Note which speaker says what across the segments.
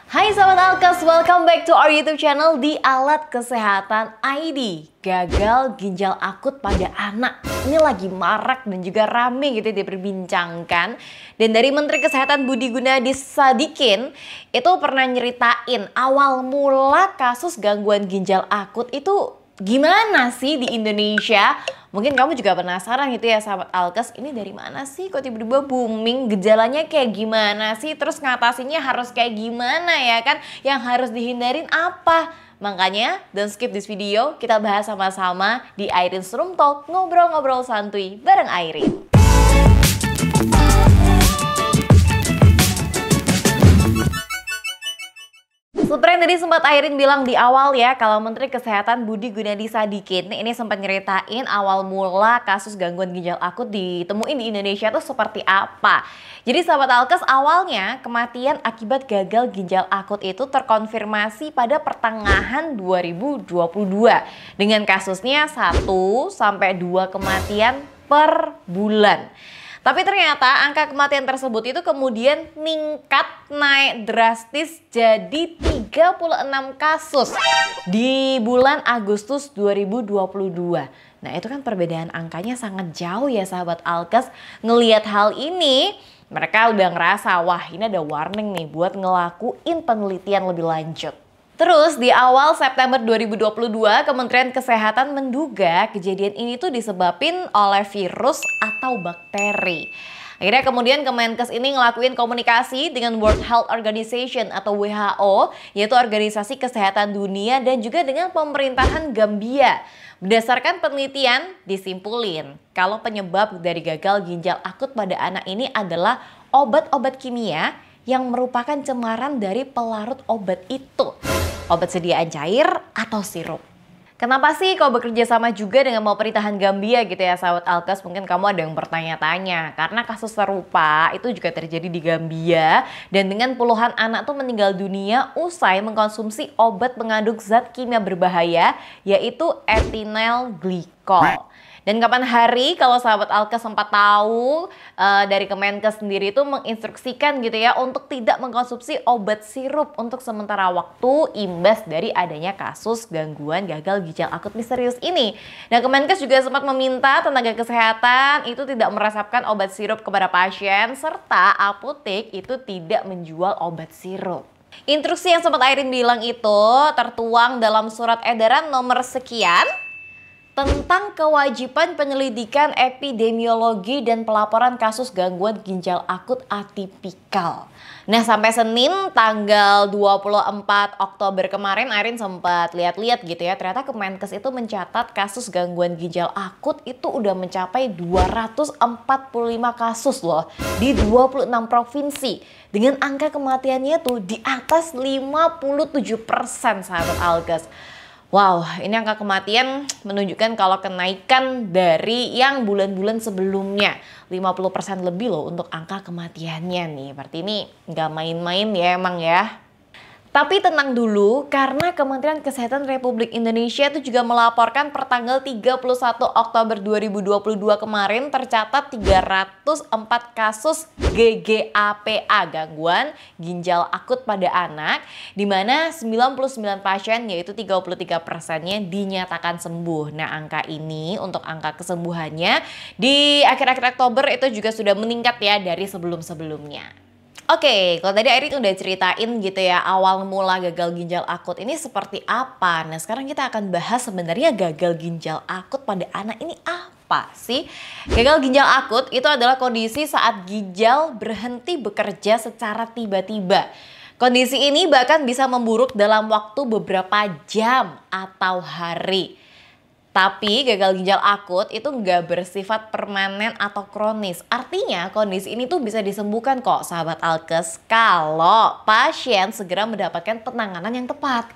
Speaker 1: Hai Sobat Alkes, welcome back to our YouTube channel di Alat Kesehatan ID. Gagal ginjal akut pada anak. Ini lagi marak dan juga rame gitu diperbincangkan. Dan dari Menteri Kesehatan Budi Gunadi Sadikin itu pernah nyeritain awal mula kasus gangguan ginjal akut itu gimana sih di Indonesia? Mungkin kamu juga penasaran gitu ya sahabat Alkes, ini dari mana sih kok tiba-tiba booming, gejalanya kayak gimana sih, terus ngatasinya harus kayak gimana ya kan, yang harus dihindarin apa? Makanya don't skip this video, kita bahas sama-sama di Airin's Room Talk, ngobrol-ngobrol santuy bareng Airin. Seperti yang tadi sempat Airin bilang di awal ya, kalau Menteri Kesehatan Budi Gunadi Sadikin ini sempat nyeritain awal mula kasus gangguan ginjal akut ditemuin di Indonesia tuh seperti apa. Jadi sahabat Alkes, awalnya kematian akibat gagal ginjal akut itu terkonfirmasi pada pertengahan 2022 dengan kasusnya 1 sampai 2 kematian per bulan. Tapi ternyata angka kematian tersebut itu kemudian meningkat naik drastis jadi 36 kasus di bulan Agustus 2022. Nah itu kan perbedaan angkanya sangat jauh ya sahabat Alkes. Ngelihat hal ini mereka udah ngerasa wah ini ada warning nih buat ngelakuin penelitian lebih lanjut. Terus di awal September 2022 Kementerian Kesehatan menduga kejadian ini tuh disebabin oleh virus atau bakteri. Akhirnya kemudian Kemenkes ini ngelakuin komunikasi dengan World Health Organization atau WHO, yaitu Organisasi Kesehatan Dunia, dan juga dengan pemerintahan Gambia. Berdasarkan penelitian disimpulin kalau penyebab dari gagal ginjal akut pada anak ini adalah obat-obat kimia yang merupakan cemaran dari pelarut obat itu. Obat sediaan cair atau sirup. Kenapa sih kau bekerja sama juga dengan pemerintahan Gambia gitu ya sahabat Alkes? Mungkin kamu ada yang bertanya-tanya. Karena kasus serupa itu juga terjadi di Gambia. Dan dengan puluhan anak tuh meninggal dunia usai mengkonsumsi obat mengandung zat kimia berbahaya yaitu etinyl glikol. Dan kapan hari kalau sahabat Alkes sempat tahu dari Kemenkes sendiri itu menginstruksikan gitu ya untuk tidak mengkonsumsi obat sirup untuk sementara waktu imbas dari adanya kasus gangguan gagal ginjal akut misterius ini. Nah Kemenkes juga sempat meminta tenaga kesehatan itu tidak meresepkan obat sirup kepada pasien serta apotek itu tidak menjual obat sirup. Instruksi yang sempat Airin bilang itu tertuang dalam surat edaran nomor sekian tentang kewajiban penyelidikan epidemiologi dan pelaporan kasus gangguan ginjal akut atipikal. Nah sampai Senin tanggal 24 Oktober kemarin Airin sempat lihat-lihat gitu ya. Ternyata Kemenkes itu mencatat kasus gangguan ginjal akut itu udah mencapai 245 kasus loh di 26 provinsi. Dengan angka kematiannya tuh di atas 57% sahabat Alkes. Wow, ini angka kematian menunjukkan kalau kenaikan dari yang bulan-bulan sebelumnya. 50% lebih loh untuk angka kematiannya nih. Berarti ini nggak main-main ya emang ya. Tapi tenang dulu karena Kementerian Kesehatan Republik Indonesia itu juga melaporkan pertanggal 31 Oktober 2022 kemarin tercatat 304 kasus GGAPA, gangguan ginjal akut pada anak, di mana 99 pasien yaitu 33%-nya dinyatakan sembuh. Nah angka ini untuk angka kesembuhannya di akhir-akhir Oktober itu juga sudah meningkat ya dari sebelum-sebelumnya. Oke, kalau tadi Airin udah ceritain gitu ya awal mula gagal ginjal akut ini seperti apa. Nah sekarang kita akan bahas sebenarnya gagal ginjal akut pada anak ini apa sih? Gagal ginjal akut itu adalah kondisi saat ginjal berhenti bekerja secara tiba-tiba. Kondisi ini bahkan bisa memburuk dalam waktu beberapa jam atau hari. Tapi gagal ginjal akut itu nggak bersifat permanen atau kronis. Artinya kondisi ini tuh bisa disembuhkan kok sahabat Alkes kalau pasien segera mendapatkan penanganan yang tepat.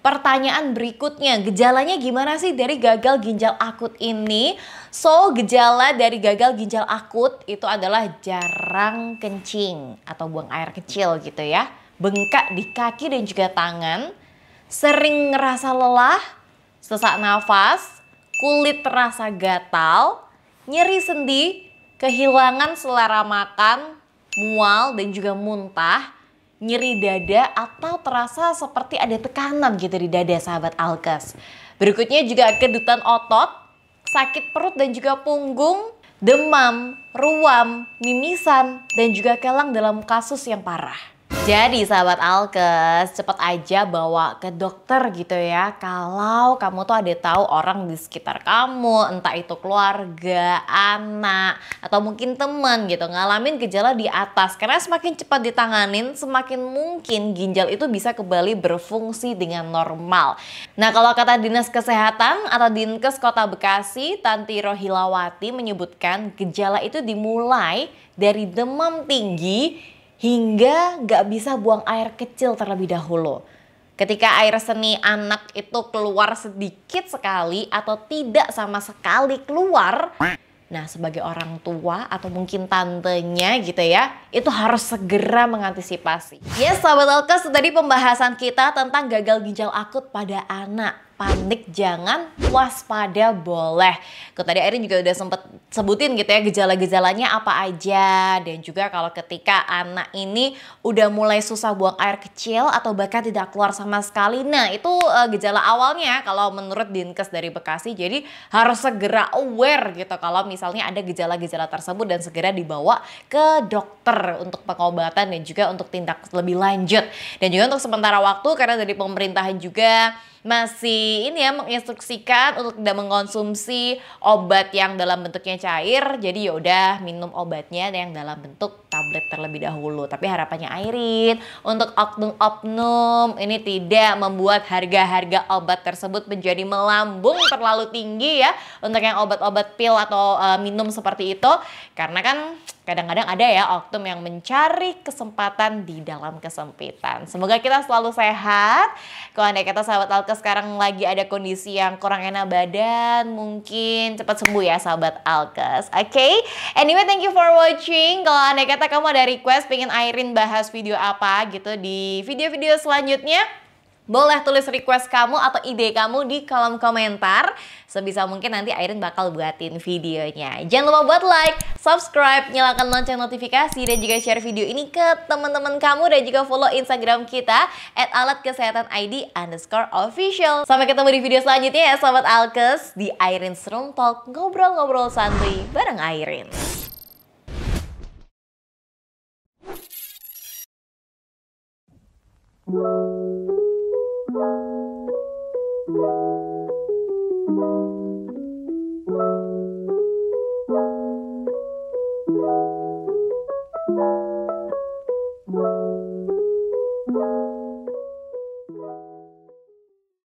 Speaker 1: Pertanyaan berikutnya, gejalanya gimana sih dari gagal ginjal akut ini? So, gejala dari gagal ginjal akut itu adalah jarang kencing atau buang air kecil gitu ya. Bengkak di kaki dan juga tangan, sering ngerasa lelah, sesak nafas, kulit terasa gatal, nyeri sendi, kehilangan selera makan, mual dan juga muntah, nyeri dada atau terasa seperti ada tekanan gitu di dada sahabat Alkes. Berikutnya juga kedutan otot, sakit perut dan juga punggung, demam, ruam, mimisan, dan juga kelang dalam kasus yang parah. Jadi sahabat Alkes, cepat aja bawa ke dokter gitu ya. Kalau kamu tuh ada tahu orang di sekitar kamu, entah itu keluarga, anak, atau mungkin teman gitu, ngalamin gejala di atas. Karena semakin cepat ditanganin, semakin mungkin ginjal itu bisa kembali berfungsi dengan normal. Nah kalau kata Dinas Kesehatan atau Dinkes Kota Bekasi, Tanti Rohilawati menyebutkan gejala itu dimulai dari demam tinggi hingga nggak bisa buang air kecil terlebih dahulu. Ketika air seni anak itu keluar sedikit sekali atau tidak sama sekali keluar, nah sebagai orang tua atau mungkin tantenya gitu ya, itu harus segera mengantisipasi. Yes sahabat Alkes, tadi pembahasan kita tentang gagal ginjal akut pada anak. Panik jangan, waspada boleh. Tadi Airin juga udah sempet sebutin gitu ya gejala-gejalanya apa aja. Dan juga kalau ketika anak ini udah mulai susah buang air kecil atau bahkan tidak keluar sama sekali. Nah itu gejala awalnya kalau menurut Dinkes dari Bekasi. Jadi harus segera aware gitu kalau misalnya ada gejala-gejala tersebut dan segera dibawa ke dokter untuk pengobatan dan juga untuk tindak lebih lanjut. Dan juga untuk sementara waktu karena dari pemerintahan juga masih ini ya menginstruksikan untuk tidak mengkonsumsi obat yang dalam bentuknya cair. Jadi yaudah minum obatnya yang dalam bentuk tablet terlebih dahulu. Tapi harapannya Airin untuk oknum-oknum ini tidak membuat harga-harga obat tersebut menjadi melambung terlalu tinggi ya. Untuk yang obat-obat pil atau minum seperti itu. Karena kan kadang-kadang ada ya oknum yang mencari kesempatan di dalam kesempitan. Semoga kita selalu sehat. Kalau andai kata sahabat Alkes sekarang lagi ada kondisi yang kurang enak badan, mungkin cepat sembuh ya sahabat Alkes. Oke? Anyway, thank you for watching. Kalau andai kata kamu ada request pengen Airin bahas video apa gitu di video-video selanjutnya, boleh tulis request kamu atau ide kamu di kolom komentar. Sebisa mungkin nanti Airin bakal buatin videonya. Jangan lupa buat like, subscribe, nyalakan lonceng notifikasi, dan juga share video ini ke teman-teman kamu. Dan juga follow Instagram kita @alatkesehatanid_official. Sampai ketemu di video selanjutnya ya sahabat Alkes. Di Airin's Room Talk, ngobrol-ngobrol santuy bareng Airin.